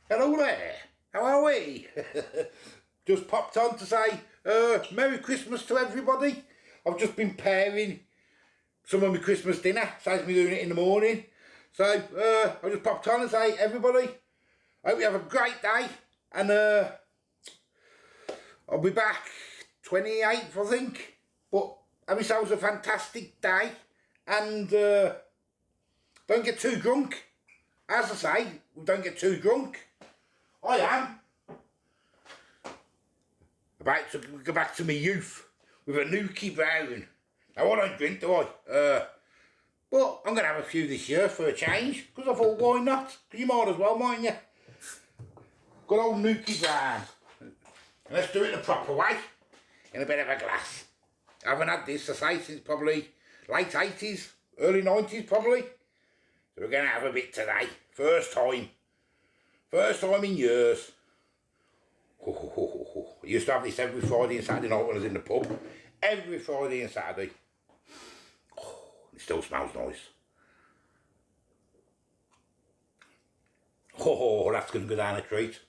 Hello there, how are we? Just popped on to say Merry Christmas to everybody. I've just been preparing some of my Christmas dinner, saves me doing it in the morning. So I just popped on and say everybody, I hope you have a great day, and I'll be back 28th I think, but have yourselves a fantastic day, and don't get too drunk. As I say, don't get too drunk. I am about to go back to my youth with a Nuki Brown. Now I don't drink, do I? But I'm going to have a few this year for a change, because I thought, why not? Because you might as well, mightn't you? Good old Nuki Brown. And let's do it the proper way, in a bit of a glass. I haven't had this, I say, since probably late 80s, early 90s probably. So we're going to have a bit today. First time in years. I used to have this every Friday and Saturday night when I was in the pub. Every Friday and Saturday. Oh, it still smells nice. Oh, that's going to go down a treat.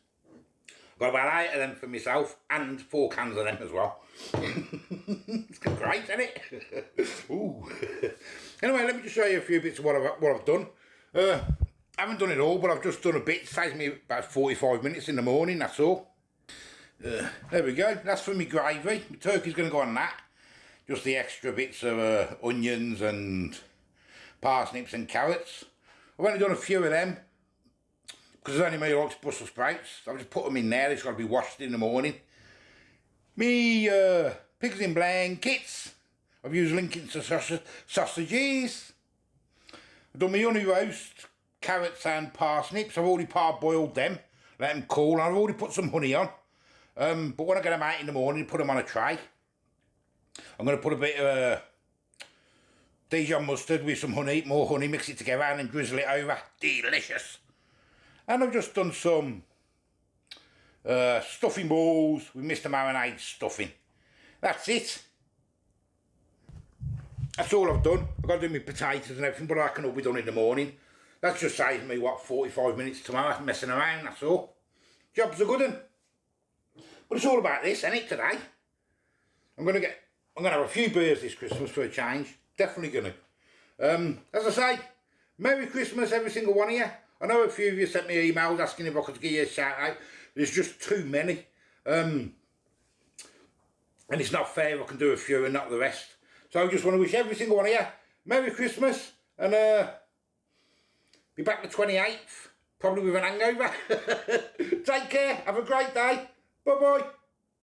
Got about 8 of them for myself and 4 cans of them as well. It's great, isn't it? Ooh. Anyway, let me just show you a few bits of what I've done. I haven't done it all, but I've just done a bit. It saves me about 45 minutes in the morning, that's all. There we go, that's for my gravy. My turkey's going to go on that. Just the extra bits of onions and parsnips and carrots. I've only done a few of them, because it's only me who likes Brussels sprouts. So I've just put them in there, it's got to be washed in the morning. Me pigs in blankets. I've used Lincoln sausages. I've done my honey roast, carrots and parsnips. I've already parboiled them, let them cool, and I've already put some honey on. But when I get them out in the morning, put them on a tray. I'm going to put a bit of Dijon mustard with some honey, more honey, mix it together and then drizzle it over. Delicious. And I've just done some stuffing balls with Mr. Marinade stuffing. That's it. That's all I've done. I've got to do my potatoes and everything, but that can all be done in the morning. That's just saves me, what, 45 minutes tomorrow, messing around, that's all. Job's a good one. But it's all about this, isn't it, today? I'm gonna have a few beers this Christmas for a change. Definitely gonna. As I say, Merry Christmas, every single one of you. I know a few of you sent me emails asking if I could give you a shout out. There's just too many. And it's not fair I can do a few and not the rest. So I just want to wish every single one of you Merry Christmas, and be back the 28th, probably with an hangover. Take care, have a great day. Bye bye.